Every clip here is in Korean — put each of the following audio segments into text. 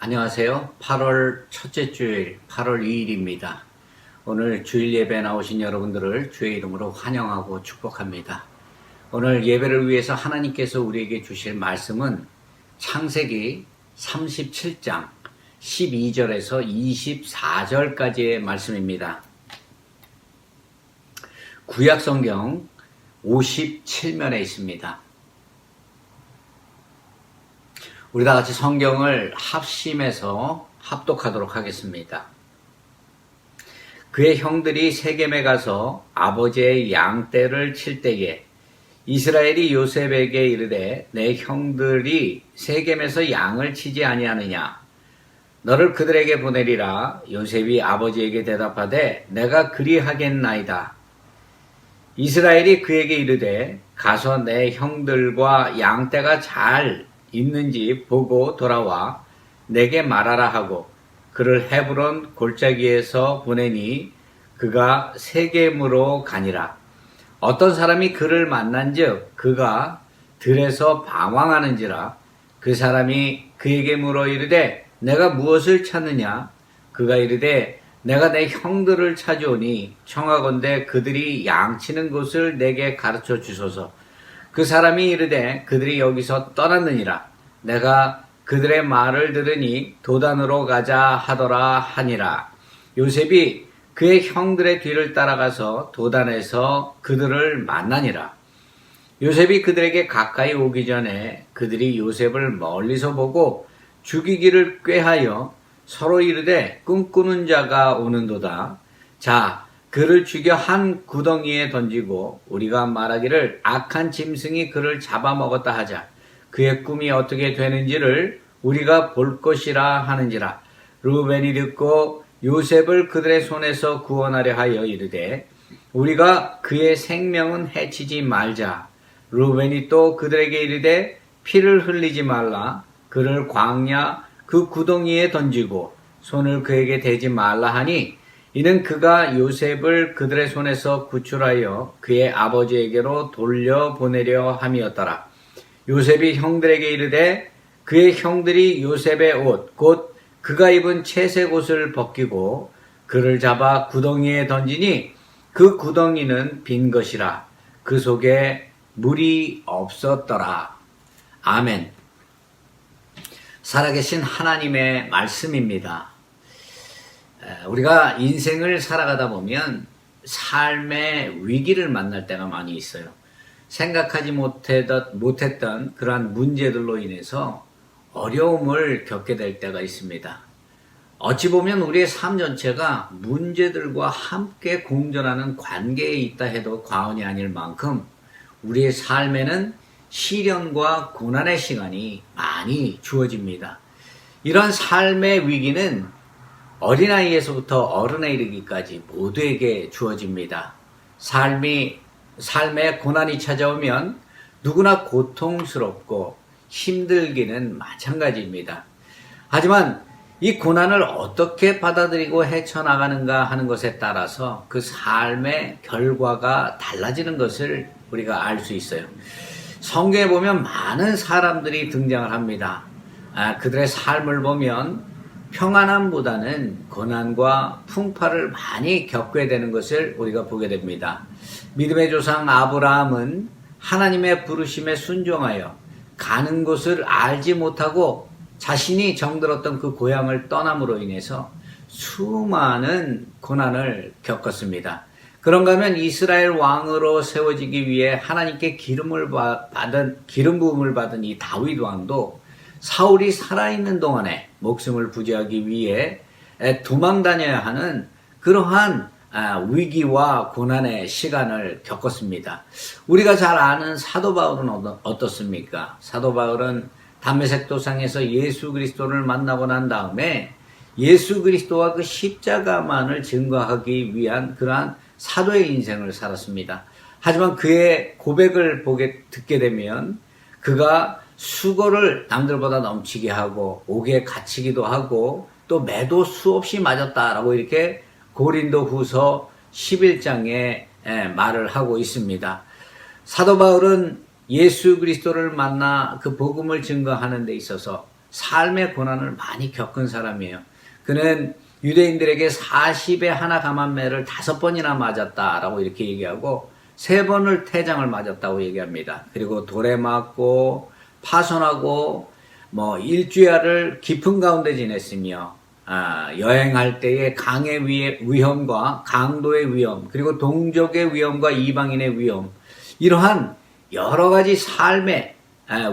안녕하세요. 8월 첫째 주일, 8월 2일입니다. 오늘 주일 예배 나오신 여러분들을 주의 이름으로 환영하고 축복합니다. 오늘 예배를 위해서 하나님께서 우리에게 주실 말씀은 창세기 37장 12절에서 24절까지의 말씀입니다. 구약 성경 57면에 있습니다. 우리 다 같이 성경을 합심해서 합독하도록 하겠습니다. 그의 형들이 세겜에 가서 아버지의 양떼를 칠 때에 이스라엘이 요셉에게 이르되 내 형들이 세겜에서 양을 치지 아니하느냐 너를 그들에게 보내리라. 요셉이 아버지에게 대답하되 내가 그리하겠나이다. 이스라엘이 그에게 이르되 가서 내 형들과 양떼가 잘 있는지 보고 돌아와 내게 말하라 하고 그를 헤브론 골짜기에서 보내니 그가 세겜으로 가니라. 어떤 사람이 그를 만난즉 그가 들에서 방황하는지라. 그 사람이 그에게 물어 이르되 내가 무엇을 찾느냐. 그가 이르되 내가 내 형들을 찾아오니 청하건대 그들이 양치는 곳을 내게 가르쳐 주소서. 그 사람이 이르되 그들이 여기서 떠났느니라. 내가 그들의 말을 들으니 도단으로 가자 하더라 하니라. 요셉이 그의 형들의 뒤를 따라가서 도단에서 그들을 만나니라. 요셉이 그들에게 가까이 오기 전에 그들이 요셉을 멀리서 보고 죽이기를 꾀하여 서로 이르되 꿈꾸는 자가 오는도다. 자, 그를 죽여 한 구덩이에 던지고 우리가 말하기를 악한 짐승이 그를 잡아먹었다 하자. 그의 꿈이 어떻게 되는지를 우리가 볼 것이라 하는지라. 르우벤이 듣고 요셉을 그들의 손에서 구원하려 하여 이르되 우리가 그의 생명은 해치지 말자. 르우벤이 또 그들에게 이르되 피를 흘리지 말라. 그를 광야 그 구덩이에 던지고 손을 그에게 대지 말라 하니 이는 그가 요셉을 그들의 손에서 구출하여 그의 아버지에게로 돌려보내려 함이었더라. 요셉이 형들에게 이르되 그의 형들이 요셉의 옷 곧 그가 입은 채색 옷을 벗기고 그를 잡아 구덩이에 던지니 그 구덩이는 빈 것이라. 그 속에 물이 없었더라. 아멘. 살아계신 하나님의 말씀입니다. 우리가 인생을 살아가다 보면 삶의 위기를 만날 때가 많이 있어요. 생각하지 못했던 그러한 문제들로 인해서 어려움을 겪게 될 때가 있습니다. 어찌 보면 우리의 삶 전체가 문제들과 함께 공존하는 관계에 있다 해도 과언이 아닐 만큼 우리의 삶에는 시련과 고난의 시간이 많이 주어집니다. 이런 삶의 위기는 어린아이에서부터 어른에 이르기까지 모두에게 주어집니다. 삶에 고난이 찾아오면 누구나 고통스럽고 힘들기는 마찬가지입니다. 하지만 이 고난을 어떻게 받아들이고 헤쳐나가는가 하는 것에 따라서 그 삶의 결과가 달라지는 것을 우리가 알 수 있어요. 성경에 보면 많은 사람들이 등장을 합니다. 그들의 삶을 보면 평안함보다는 고난과 풍파를 많이 겪게 되는 것을 우리가 보게 됩니다. 믿음의 조상 아브라함은 하나님의 부르심에 순종하여 가는 곳을 알지 못하고 자신이 정들었던 그 고향을 떠남으로 인해서 수많은 고난을 겪었습니다. 그런가 하면 이스라엘 왕으로 세워지기 위해 하나님께 기름 부음을 받은 이 다윗 왕도 사울이 살아있는 동안에 목숨을 부지하기 위해 도망 다녀야 하는 그러한 위기와 고난의 시간을 겪었습니다. 우리가 잘 아는 사도 바울은 어떻습니까? 사도 바울은 담메색 도상에서 예수 그리스도를 만나고 난 다음에 예수 그리스도와 그 십자가만을 증거하기 위한 그러한 사도의 인생을 살았습니다. 하지만 그의 고백을 듣게 되면 그가 수고를 남들보다 넘치게 하고 옥에 갇히기도 하고 또 매도 수없이 맞았다라고 이렇게 고린도 후서 11장에 말을 하고 있습니다. 사도 바울은 예수 그리스도를 만나 그 복음을 증거하는 데 있어서 삶의 고난을 많이 겪은 사람이에요. 그는 유대인들에게 40에 하나 감한매를 5번이나 맞았다라고 이렇게 얘기하고 3번을 태장을 맞았다고 얘기합니다. 그리고 돌에 맞고 파손하고 일주야를 깊은 가운데 지냈으며 여행할 때의 강의 위험과 강도의 위험, 그리고 동족의 위험과 이방인의 위험, 이러한 여러 가지 삶의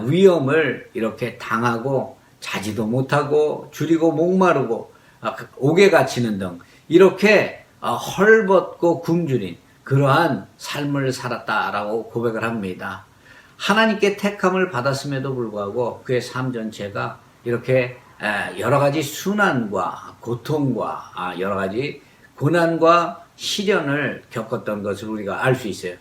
위험을 이렇게 당하고 자지도 못하고 줄이고 목마르고 옥에 갇히는 등 이렇게 헐벗고 굶주린 그러한 삶을 살았다라고 고백을 합니다. 하나님께 택함을 받았음에도 불구하고 그의 삶 전체가 이렇게 여러 가지 순환과 고통과 여러 가지 고난과 시련을 겪었던 것을 우리가 알 수 있어요.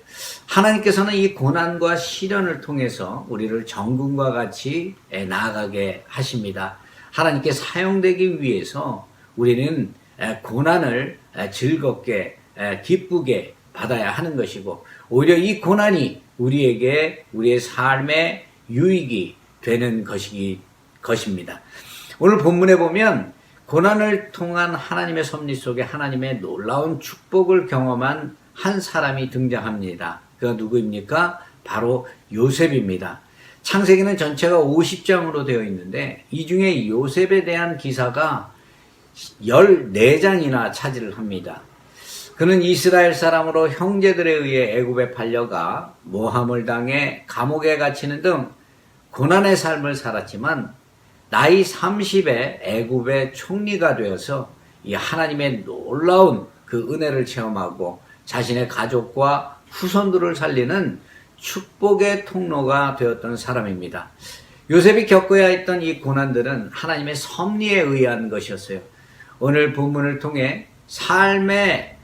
하나님께서는 이 고난과 시련을 통해서 우리를 정금과 같이 나아가게 하십니다. 하나님께 사용되기 위해서 우리는 고난을 즐겁게 기쁘게 받아야 하는 것이고, 오히려 이 고난이 우리에게 우리의 삶의 유익이 되는 것입니다. 오늘 본문에 보면 고난을 통한 하나님의 섭리 속에 하나님의 놀라운 축복을 경험한 한 사람이 등장합니다. 그가 누구입니까? 바로 요셉입니다. 창세기는 전체가 50장으로 되어 있는데 이 중에 요셉에 대한 기사가 14장이나 차지를 합니다. 그는 이스라엘 사람으로 형제들에 의해 애굽에 팔려가 모함을 당해 감옥에 갇히는 등 고난의 삶을 살았지만 나이 30에 애굽의 총리가 되어서 이 하나님의 놀라운 그 은혜를 체험하고 자신의 가족과 후손들을 살리는 축복의 통로가 되었던 사람입니다. 요셉이 겪어야 했던 이 고난들은 하나님의 섭리에 의한 것이었어요. 오늘 본문을 통해 삶의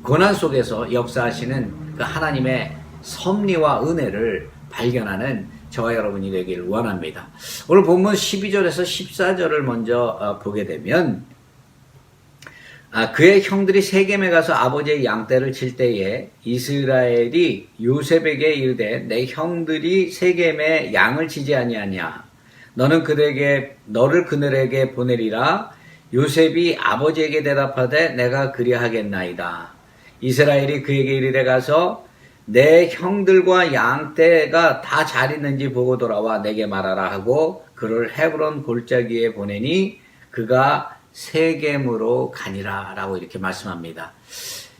고난 속에서 역사하시는 그 하나님의 섭리와 은혜를 발견하는 저와 여러분이 되기를 원합니다. 오늘 본문 12절에서 14절을 먼저 보게 되면 그의 형들이 세겜에 가서 아버지의 양떼를 칠 때에 이스라엘이 요셉에게 이르되 내 형들이 세겜에 양을 치지 아니하냐 너를 그들에게 보내리라. 요셉이 아버지에게 대답하되 내가 그리하겠나이다. 이스라엘이 그에게 이르되 가서 내 형들과 양떼가 다 잘 있는지 보고 돌아와 내게 말하라 하고 그를 헤브론 골짜기에 보내니 그가 세겜으로 가니라 라고 이렇게 말씀합니다.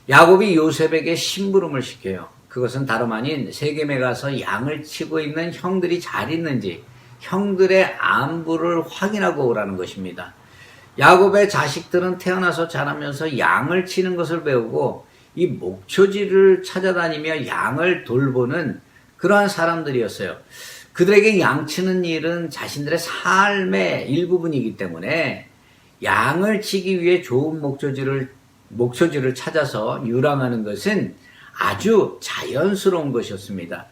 야곱이 요셉에게 심부름을 시켜요. 그것은 다름 아닌 세겜에 가서 양을 치고 있는 형들이 잘 있는지 형들의 안부를 확인하고 오라는 것입니다. 야곱의 자식들은 태어나서 자라면서 양을 치는 것을 배우고 이 목초지를 찾아다니며 양을 돌보는 그러한 사람들이었어요. 그들에게 양치는 일은 자신들의 삶의 일부분이기 때문에 양을 치기 위해 좋은 목초지를 찾아서 유랑하는 것은 아주 자연스러운 것이었습니다.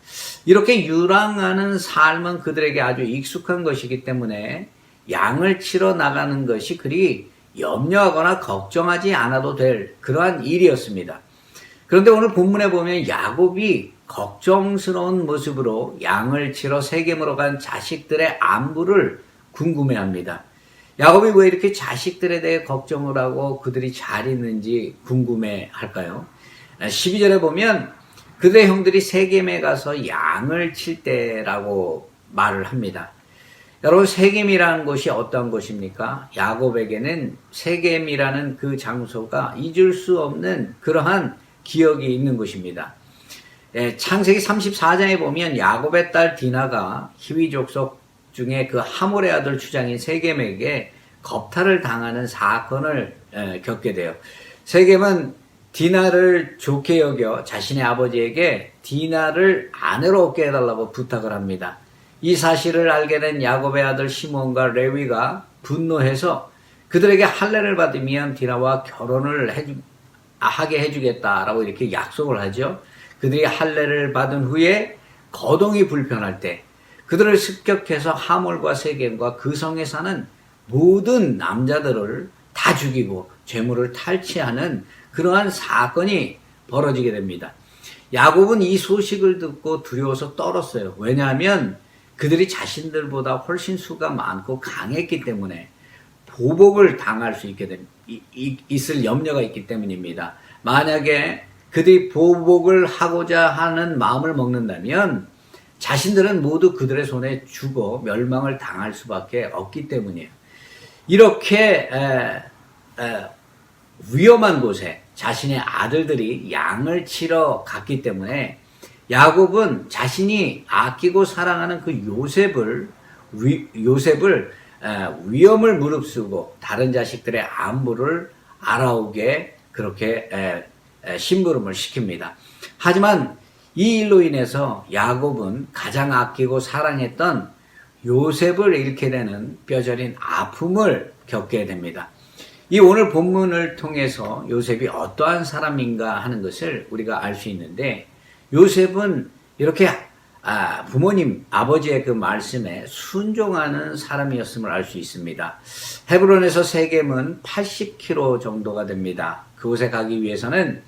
이렇게 유랑하는 삶은 그들에게 아주 익숙한 것이기 때문에 양을 치러 나가는 것이 그리 염려하거나 걱정하지 않아도 될 그러한 일이었습니다. 그런데 오늘 본문에 보면 야곱이 걱정스러운 모습으로 양을 치러 세겜으로 간 자식들의 안부를 궁금해합니다. 야곱이 왜 이렇게 자식들에 대해 걱정을 하고 그들이 잘 있는지 궁금해할까요? 12절에 보면 그들의 형들이 세겜에 가서 양을 칠 때라고 말을 합니다. 여러분, 세겜이라는 곳이 어떤 곳입니까? 야곱에게는 세겜이라는 그 장소가 잊을 수 없는 그러한 기억이 있는 곳입니다. 창세기 34장에 보면 야곱의 딸 디나가 히위 족속 중에 그 하몰의 아들 주장인 세겜에게 겁탈을 당하는 사건을 겪게 돼요. 세겜은 디나를 좋게 여겨 자신의 아버지에게 디나를 아내로 얻게 해달라고 부탁을 합니다. 이 사실을 알게 된 야곱의 아들 시몬과 레위가 분노해서 그들에게 할례를 받으면 디나와 결혼을 하게 해주겠다라고 이렇게 약속을 하죠. 그들이 할례를 받은 후에 거동이 불편할 때 그들을 습격해서 하몰과 세겜과 그 성에 사는 모든 남자들을 다 죽이고 재물을 탈취하는 그러한 사건이 벌어지게 됩니다. 야곱은 이 소식을 듣고 두려워서 떨었어요. 왜냐하면 그들이 자신들보다 훨씬 수가 많고 강했기 때문에 보복을 당할 수 있을 염려가 있기 때문입니다. 만약에 그들이 보복을 하고자 하는 마음을 먹는다면 자신들은 모두 그들의 손에 죽어 멸망을 당할 수밖에 없기 때문이에요. 이렇게 위험한 곳에 자신의 아들들이 양을 치러 갔기 때문에 야곱은 자신이 아끼고 사랑하는 그 요셉을 위험을 무릅쓰고 다른 자식들의 안부를 알아오게 그렇게 심부름을 시킵니다. 하지만 이 일로 인해서 야곱은 가장 아끼고 사랑했던 요셉을 잃게 되는 뼈저린 아픔을 겪게 됩니다. 이 오늘 본문을 통해서 요셉이 어떠한 사람인가 하는 것을 우리가 알 수 있는데, 요셉은 이렇게 부모님, 아버지의 그 말씀에 순종하는 사람이었음을 알 수 있습니다. 헤브론에서 세겜은 80km 정도가 됩니다. 그곳에 가기 위해서는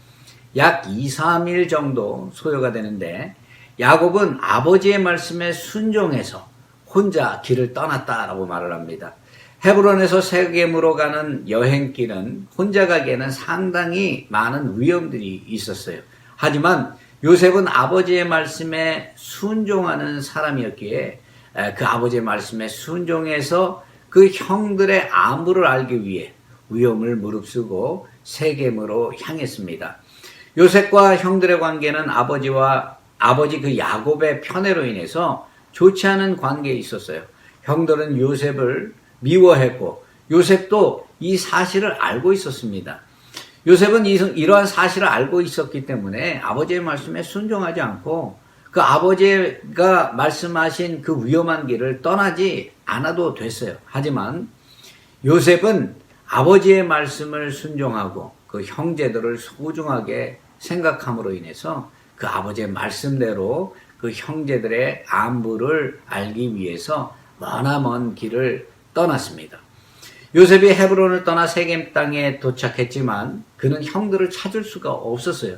약 2-3일 정도 소요가 되는데, 야곱은 아버지의 말씀에 순종해서 혼자 길을 떠났다라고 말을 합니다. 헤브론에서 세겜으로 가는 여행길은 혼자 가기에는 상당히 많은 위험들이 있었어요. 하지만 요셉은 아버지의 말씀에 순종하는 사람이었기에 그 아버지의 말씀에 순종해서 그 형들의 안부를 알기 위해 위험을 무릅쓰고 세겜으로 향했습니다. 요셉과 형들의 관계는 아버지 그 야곱의 편애로 인해서 좋지 않은 관계에 있었어요. 형들은 요셉을 미워했고 요셉도 이 사실을 알고 있었습니다. 요셉은 이러한 사실을 알고 있었기 때문에 아버지의 말씀에 순종하지 않고 그 아버지가 말씀하신 그 위험한 길을 떠나지 않아도 됐어요. 하지만 요셉은 아버지의 말씀을 순종하고 그 형제들을 소중하게 생각함으로 인해서 그 아버지의 말씀대로 그 형제들의 안부를 알기 위해서 머나먼 길을 떠났습니다. 요셉이 헤브론을 떠나 세겜 땅에 도착했지만 그는 형들을 찾을 수가 없었어요.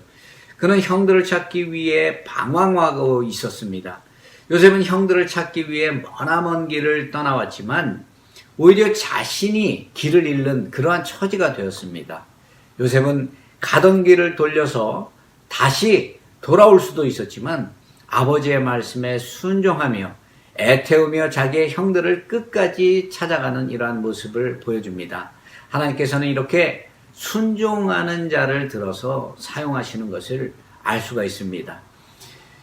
그는 형들을 찾기 위해 방황하고 있었습니다. 요셉은 형들을 찾기 위해 머나먼 길을 떠나왔지만 오히려 자신이 길을 잃는 그러한 처지가 되었습니다. 요셉은 가던 길을 돌려서 다시 돌아올 수도 있었지만 아버지의 말씀에 순종하며 애태우며 자기의 형들을 끝까지 찾아가는 이러한 모습을 보여줍니다. 하나님께서는 이렇게 순종하는 자를 들어서 사용하시는 것을 알 수가 있습니다.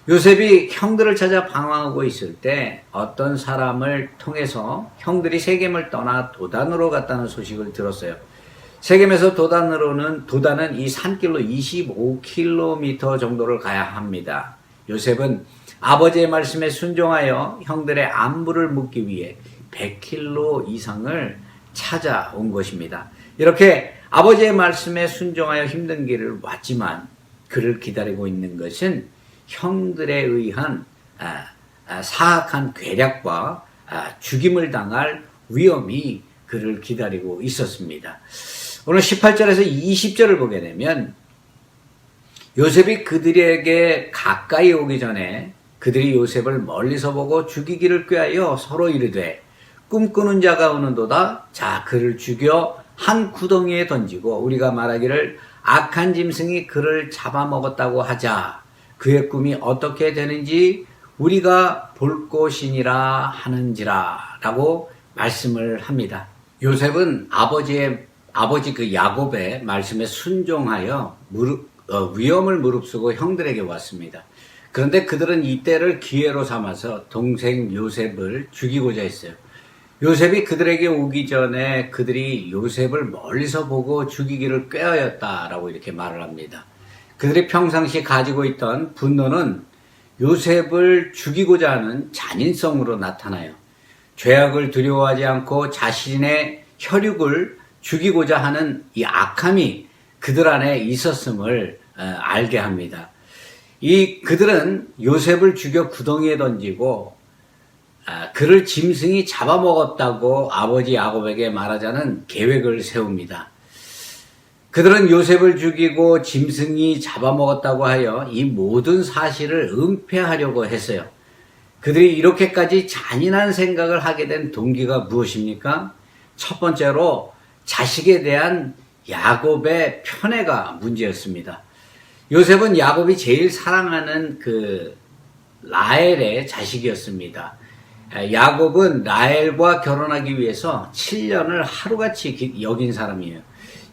요셉이 형들을 찾아 방황하고 있을 때 어떤 사람을 통해서 형들이 세겜을 떠나 도단으로 갔다는 소식을 들었어요. 세겜에서 도단은 이 산길로 25km 정도를 가야 합니다. 요셉은 아버지의 말씀에 순종하여 형들의 안부를 묻기 위해 100km 이상을 찾아온 것입니다. 이렇게 아버지의 말씀에 순종하여 힘든 길을 왔지만 그를 기다리고 있는 것은 형들에 의한 사악한 괴략과 죽임을 당할 위험이 그를 기다리고 있었습니다. 오늘 18절에서 20절을 보게 되면 요셉이 그들에게 가까이 오기 전에 그들이 요셉을 멀리서 보고 죽이기를 꾀하여 서로 이르되 꿈꾸는 자가 오는도다. 자, 그를 죽여 한 구덩이에 던지고 우리가 말하기를 악한 짐승이 그를 잡아먹었다고 하자. 그의 꿈이 어떻게 되는지 우리가 볼 것이니라 하는지라 라고 말씀을 합니다. 요셉은 아버지 그 야곱의 말씀에 순종하여 위험을 무릅쓰고 형들에게 왔습니다. 그런데 그들은 이때를 기회로 삼아서 동생 요셉을 죽이고자 했어요. 요셉이 그들에게 오기 전에 그들이 요셉을 멀리서 보고 죽이기를 꾀하였다라고 이렇게 말을 합니다. 그들이 평상시 가지고 있던 분노는 요셉을 죽이고자 하는 잔인성으로 나타나요. 죄악을 두려워하지 않고 자신의 혈육을 죽이고자 하는 이 악함이 그들 안에 있었음을 알게 합니다. 그들은 요셉을 죽여 구덩이에 던지고 그를 짐승이 잡아먹었다고 아버지 야곱에게 말하자는 계획을 세웁니다. 그들은 요셉을 죽이고 짐승이 잡아먹었다고 하여 이 모든 사실을 은폐하려고 했어요. 그들이 이렇게까지 잔인한 생각을 하게 된 동기가 무엇입니까? 첫 번째로 자식에 대한 야곱의 편애가 문제였습니다. 요셉은 야곱이 제일 사랑하는 그 라헬의 자식이었습니다. 야곱은 라헬과 결혼하기 위해서 7년을 하루같이 여긴 사람이에요.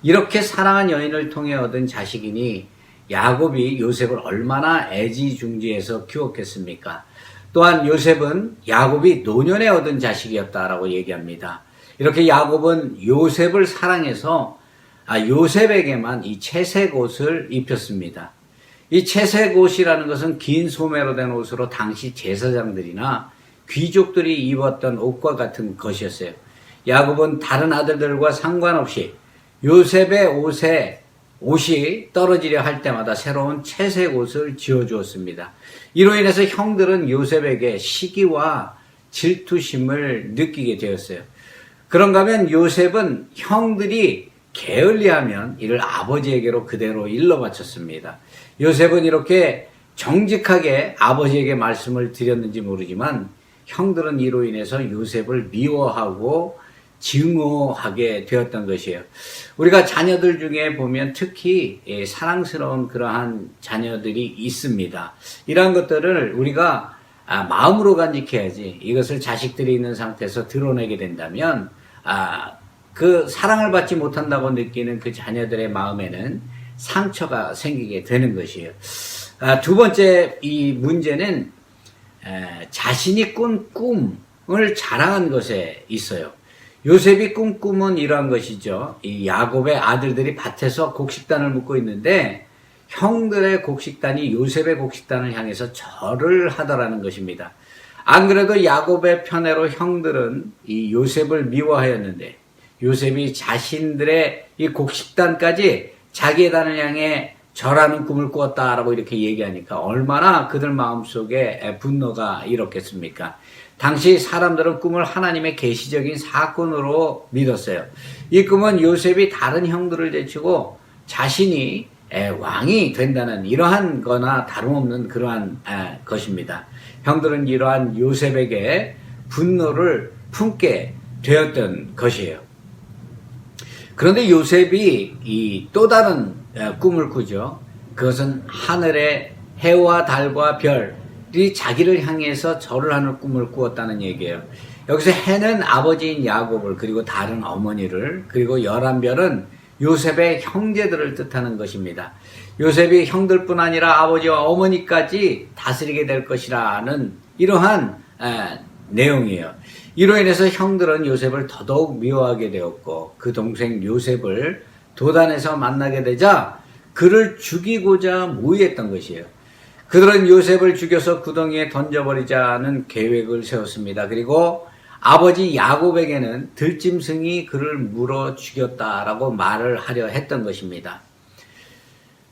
이렇게 사랑한 여인을 통해 얻은 자식이니 야곱이 요셉을 얼마나 애지중지해서 키웠겠습니까? 또한 요셉은 야곱이 노년에 얻은 자식이었다라고 얘기합니다. 이렇게 야곱은 요셉을 사랑해서 요셉에게만 이 채색 옷을 입혔습니다. 이 채색 옷이라는 것은 긴 소매로 된 옷으로 당시 제사장들이나 귀족들이 입었던 옷과 같은 것이었어요. 야곱은 다른 아들들과 상관없이 요셉의 옷이 떨어지려 할 때마다 새로운 채색 옷을 지어주었습니다. 이로 인해서 형들은 요셉에게 시기와 질투심을 느끼게 되었어요. 그런가 하면 요셉은 형들이 게을리하면 이를 아버지에게로 그대로 일러 바쳤습니다. 요셉은 이렇게 정직하게 아버지에게 말씀을 드렸는지 모르지만 형들은 이로 인해서 요셉을 미워하고 증오하게 되었던 것이에요. 우리가 자녀들 중에 보면 특히 사랑스러운 그러한 자녀들이 있습니다. 이러한 것들을 우리가 마음으로 간직해야지 이것을 자식들이 있는 상태에서 드러내게 된다면 그 사랑을 받지 못한다고 느끼는 그 자녀들의 마음에는 상처가 생기게 되는 것이에요. 두 번째 이 문제는 자신이 꾼 꿈을 자랑한 것에 있어요. 요셉이 꾼 꿈은 이러한 것이죠. 이 야곱의 아들들이 밭에서 곡식단을 묶고 있는데 형들의 곡식단이 요셉의 곡식단을 향해서 절을 하더라는 것입니다. 안 그래도 야곱의 편애로 형들은 이 요셉을 미워하였는데 요셉이 자신들의 이 곡식단까지 자기의 단을 향해 절하는 꿈을 꾸었다라고 이렇게 얘기하니까 얼마나 그들 마음속에 분노가 일었겠습니까? 당시 사람들은 꿈을 하나님의 계시적인 사건으로 믿었어요. 이 꿈은 요셉이 다른 형들을 제치고 자신이 왕이 된다는 이러한 거나 다름없는 그러한 것입니다. 형들은 이러한 요셉에게 분노를 품게 되었던 것이에요. 그런데 요셉이 이 또 다른 꿈을 꾸죠. 그것은 하늘의 해와 달과 별이 자기를 향해서 절을 하는 꿈을 꾸었다는 얘기예요. 여기서 해는 아버지인 야곱을, 그리고 달은 어머니를, 그리고 11별은 요셉의 형제들을 뜻하는 것입니다. 요셉이 형들뿐 아니라 아버지와 어머니까지 다스리게 될 것이라는 이러한 내용이에요. 이로 인해서 형들은 요셉을 더더욱 미워하게 되었고 그 동생 요셉을 도단에서 만나게 되자 그를 죽이고자 모의했던 것이에요. 그들은 요셉을 죽여서 구덩이에 던져버리자는 계획을 세웠습니다. 그리고 아버지 야곱에게는 들짐승이 그를 물어 죽였다라고 말을 하려 했던 것입니다.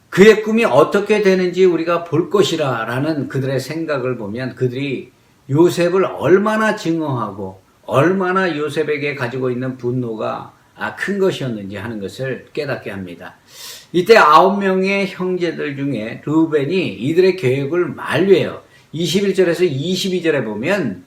그의 꿈이 어떻게 되는지 우리가 볼 것이라 라는 그들의 생각을 보면 그들이 요셉을 얼마나 증오하고 얼마나 요셉에게 가지고 있는 분노가 큰 것이었는지 하는 것을 깨닫게 합니다. 이때 9명의 형제들 중에 르우벤이 이들의 계획을 만류해요. 21절에서 22절에 보면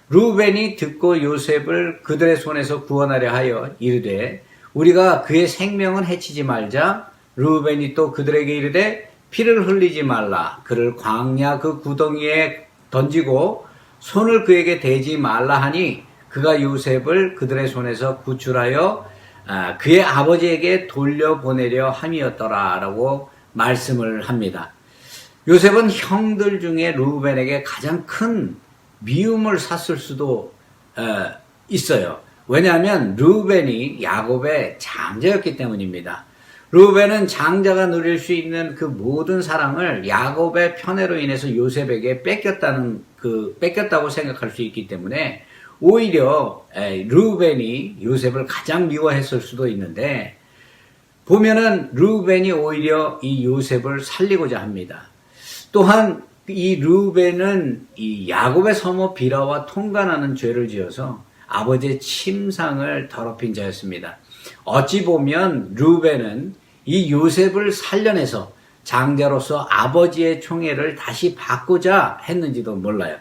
르우벤이 듣고 요셉을 그들의 손에서 구원하려 하여 이르되 우리가 그의 생명은 해치지 말자. 르우벤이 또 그들에게 이르되 피를 흘리지 말라. 그를 광야 그 구덩이에 던지고 손을 그에게 대지 말라 하니 그가 요셉을 그들의 손에서 구출하여 그의 아버지에게 돌려보내려 함이었더라 라고 말씀을 합니다. 요셉은 형들 중에 르우벤에게 가장 큰 미움을 샀을 수도 있어요. 왜냐하면 르우벤이 야곱의 장자였기 때문입니다. 르우벤은 장자가 누릴 수 있는 그 모든 사랑을 야곱의 편애로 인해서 요셉에게 뺏겼다고 생각할 수 있기 때문에 오히려 르우벤이 요셉을 가장 미워했을 수도 있는데 보면은 르우벤이 오히려 이 요셉을 살리고자 합니다. 또한 이 르우벤은 이 야곱의 서모 비라와 통간하는 죄를 지어서 아버지의 침상을 더럽힌 자였습니다. 어찌 보면 르우벤은 이 요셉을 살려내서 장자로서 아버지의 총애를 다시 받고자 했는지도 몰라요.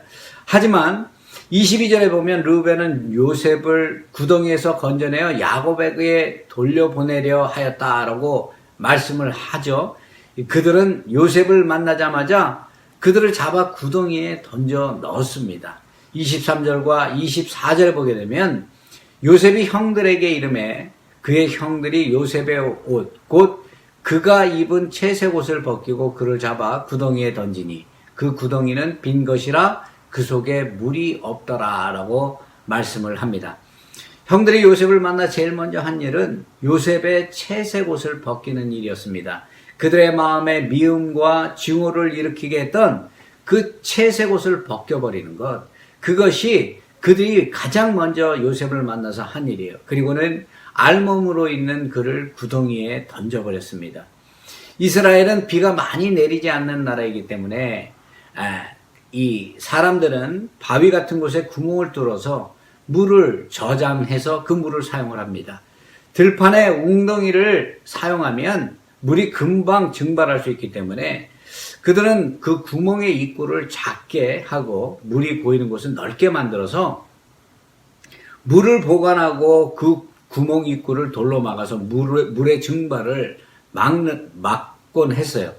하지만 22절에 보면 르우벤은 요셉을 구덩이에서 건져내어 야곱에게 돌려보내려 하였다라고 말씀을 하죠. 그들은 요셉을 만나자마자 그들을 잡아 구덩이에 던져 넣었습니다. 23절과 24절에 보게 되면 요셉이 형들에게 이르매 그의 형들이 요셉의 옷 곧 그가 입은 채색 옷을 벗기고 그를 잡아 구덩이에 던지니 그 구덩이는 빈 것이라 그 속에 물이 없더라 라고 말씀을 합니다. 형들이 요셉을 만나 제일 먼저 한 일은 요셉의 채색 옷을 벗기는 일이었습니다. 그들의 마음에 미움과 증오를 일으키게 했던 그 채색 옷을 벗겨버리는 것, 그것이 그들이 가장 먼저 요셉을 만나서 한 일이에요. 그리고는 알몸으로 있는 그를 구덩이에 던져버렸습니다. 이스라엘은 비가 많이 내리지 않는 나라이기 때문에 이 사람들은 바위 같은 곳에 구멍을 뚫어서 물을 저장해서 그 물을 사용을 합니다. 들판에 웅덩이를 사용하면 물이 금방 증발할 수 있기 때문에 그들은 그 구멍의 입구를 작게 하고 물이 고이는 곳은 넓게 만들어서 물을 보관하고 그 구멍 입구를 돌로 막아서 물의 증발을 막곤 했어요.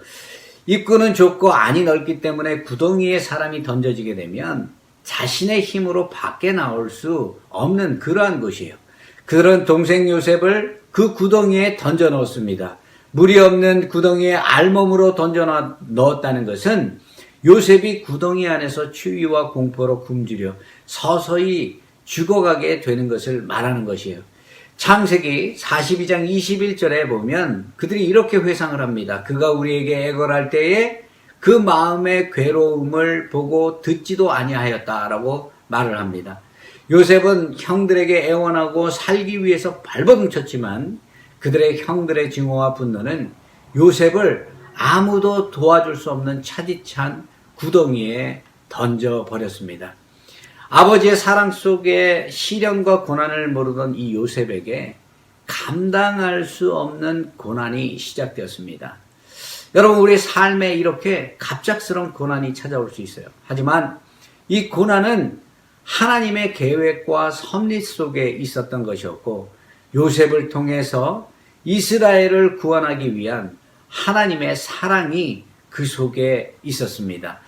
입구는 좁고 안이 넓기 때문에 구덩이에 사람이 던져지게 되면 자신의 힘으로 밖에 나올 수 없는 그러한 곳이에요. 그들은 동생 요셉을 그 구덩이에 던져 넣었습니다. 물이 없는 구덩이에 알몸으로 던져 넣었다는 것은 요셉이 구덩이 안에서 추위와 공포로 굶주려 서서히 죽어가게 되는 것을 말하는 것이에요. 창세기 42장 21절에 보면 그들이 이렇게 회상을 합니다. 그가 우리에게 애걸할 때에 그 마음의 괴로움을 보고 듣지도 아니하였다라고 말을 합니다. 요셉은 형들에게 애원하고 살기 위해서 발버둥 쳤지만 그들의 형들의 증오와 분노는 요셉을 아무도 도와줄 수 없는 차디찬 구덩이에 던져버렸습니다. 아버지의 사랑 속에 시련과 고난을 모르던 이 요셉에게 감당할 수 없는 고난이 시작되었습니다. 여러분, 우리 삶에 이렇게 갑작스러운 고난이 찾아올 수 있어요. 하지만 이 고난은 하나님의 계획과 섭리 속에 있었던 것이었고 요셉을 통해서 이스라엘을 구원하기 위한 하나님의 사랑이 그 속에 있었습니다.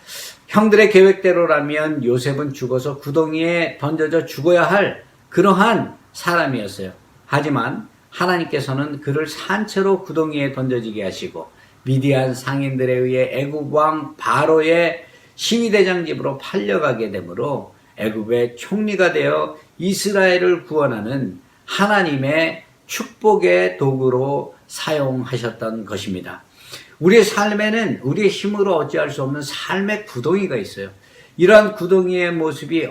형들의 계획대로라면 요셉은 죽어서 구덩이에 던져져 죽어야 할 그러한 사람이었어요. 하지만 하나님께서는 그를 산채로 구덩이에 던져지게 하시고 미디안 상인들에 의해 애굽 왕 바로의 시위대장 집으로 팔려가게 되므로 애굽의 총리가 되어 이스라엘을 구원하는 하나님의 축복의 도구로 사용하셨던 것입니다. 우리의 삶에는 우리의 힘으로 어찌할 수 없는 삶의 구덩이가 있어요. 이러한 구덩이의 모습이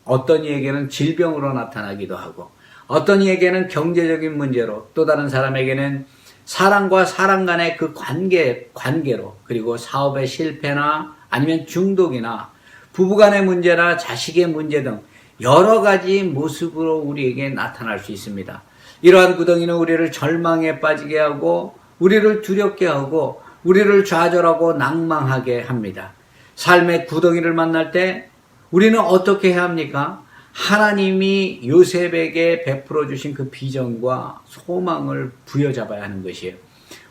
어떤 이에게는 질병으로 나타나기도 하고 어떤 이에게는 경제적인 문제로 또 다른 사람에게는 사람과 사람 간의 그 관계로 그리고 사업의 실패나 아니면 중독이나 부부간의 문제나 자식의 문제 등 여러 가지 모습으로 우리에게 나타날 수 있습니다. 이러한 구덩이는 우리를 절망에 빠지게 하고 우리를 두렵게 하고 우리를 좌절하고 낭망하게 합니다. 삶의 구덩이를 만날 때 우리는 어떻게 해야 합니까? 하나님이 요셉에게 베풀어 주신 그 비전과 소망을 부여잡아야 하는 것이에요.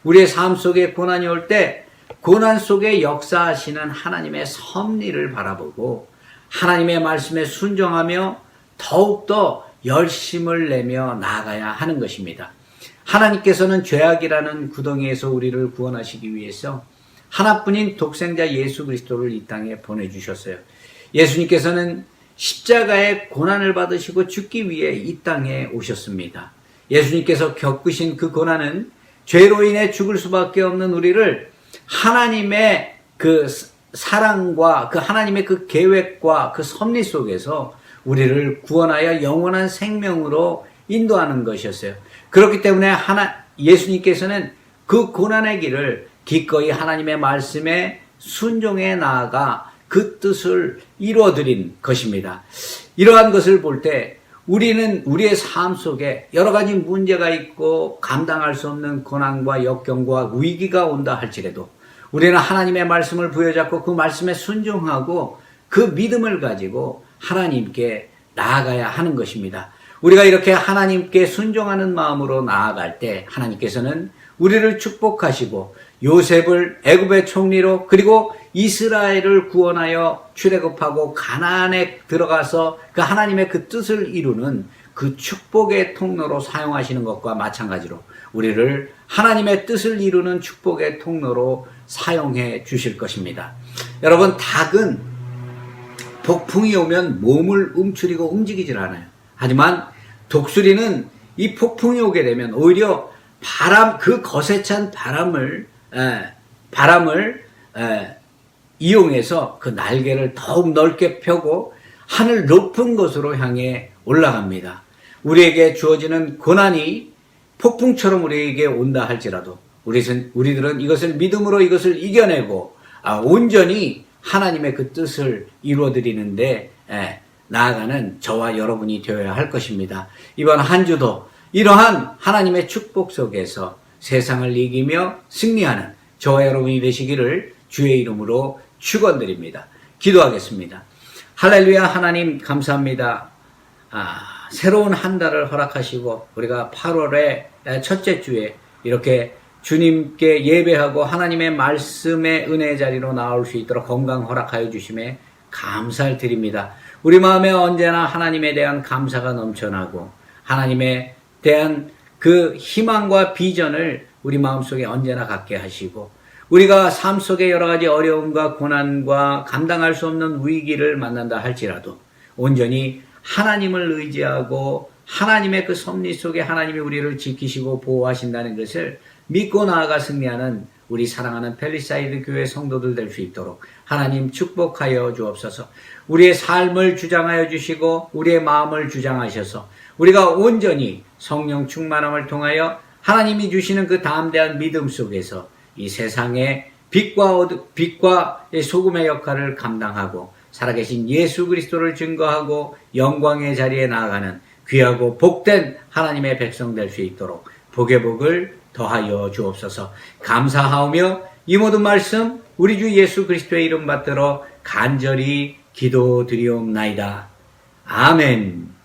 우리의 삶 속에 고난이 올 때 고난 속에 역사하시는 하나님의 섭리를 바라보고 하나님의 말씀에 순종하며 더욱더 열심을 내며 나아가야 하는 것입니다. 하나님께서는 죄악이라는 구덩이에서 우리를 구원하시기 위해서 하나뿐인 독생자 예수 그리스도를 이 땅에 보내주셨어요. 예수님께서는 십자가의 고난을 받으시고 죽기 위해 이 땅에 오셨습니다. 예수님께서 겪으신 그 고난은 죄로 인해 죽을 수밖에 없는 우리를 하나님의 그 사랑과 그 하나님의 그 계획과 그 섭리 속에서 우리를 구원하여 영원한 생명으로 인도하는 것이었어요. 그렇기 때문에 예수님께서는 그 고난의 길을 기꺼이 하나님의 말씀에 순종해 나아가 그 뜻을 이루어드린 것입니다. 이러한 것을 볼 때 우리는 우리의 삶 속에 여러 가지 문제가 있고 감당할 수 없는 고난과 역경과 위기가 온다 할지라도 우리는 하나님의 말씀을 부여잡고 그 말씀에 순종하고 그 믿음을 가지고 하나님께 나아가야 하는 것입니다. 우리가 이렇게 하나님께 순종하는 마음으로 나아갈 때 하나님께서는 우리를 축복하시고 요셉을 애굽의 총리로 그리고 이스라엘을 구원하여 출애굽하고 가나안에 들어가서 그 하나님의 그 뜻을 이루는 그 축복의 통로로 사용하시는 것과 마찬가지로 우리를 하나님의 뜻을 이루는 축복의 통로로 사용해 주실 것입니다. 여러분, 닭은 폭풍이 오면 몸을 움츠리고 움직이질 않아요. 하지만 독수리는 이 폭풍이 오게 되면 오히려 그 거세 찬 바람을 이용해서 그 날개를 더욱 넓게 펴고 하늘 높은 곳으로 향해 올라갑니다. 우리에게 주어지는 고난이 폭풍처럼 우리에게 온다 할지라도 우리들은 이것을 믿음으로 이것을 이겨내고 온전히 하나님의 그 뜻을 이루어드리는데 나아가는 저와 여러분이 되어야 할 것입니다. 이번 한 주도 이러한 하나님의 축복 속에서 세상을 이기며 승리하는 저와 여러분이 되시기를 주의 이름으로 축원드립니다. 기도하겠습니다. 할렐루야. 하나님 감사합니다. 새로운 한 달을 허락하시고 우리가 8월의 첫째 주에 이렇게 주님께 예배하고 하나님의 말씀의 은혜의 자리로 나올 수 있도록 건강 허락하여 주심에 감사를 드립니다. 우리 마음에 언제나 하나님에 대한 감사가 넘쳐나고 하나님에 대한 그 희망과 비전을 우리 마음속에 언제나 갖게 하시고 우리가 삶 속에 여러 가지 어려움과 고난과 감당할 수 없는 위기를 만난다 할지라도 온전히 하나님을 의지하고 하나님의 그 섭리 속에 하나님이 우리를 지키시고 보호하신다는 것을 믿고 나아가 승리하는 우리 사랑하는 펠리사이드 교회 성도들 될 수 있도록 하나님 축복하여 주옵소서. 우리의 삶을 주장하여 주시고 우리의 마음을 주장하셔서 우리가 온전히 성령 충만함을 통하여 하나님이 주시는 그 담대한 믿음 속에서 이 세상의 빛과 소금의 역할을 감당하고 살아계신 예수 그리스도를 증거하고 영광의 자리에 나아가는 귀하고 복된 하나님의 백성 될 수 있도록 복의 복을 더하여 주옵소서. 감사하오며 이 모든 말씀 우리 주 예수 그리스도의 이름 받들어 간절히 기도드리옵나이다. 아멘.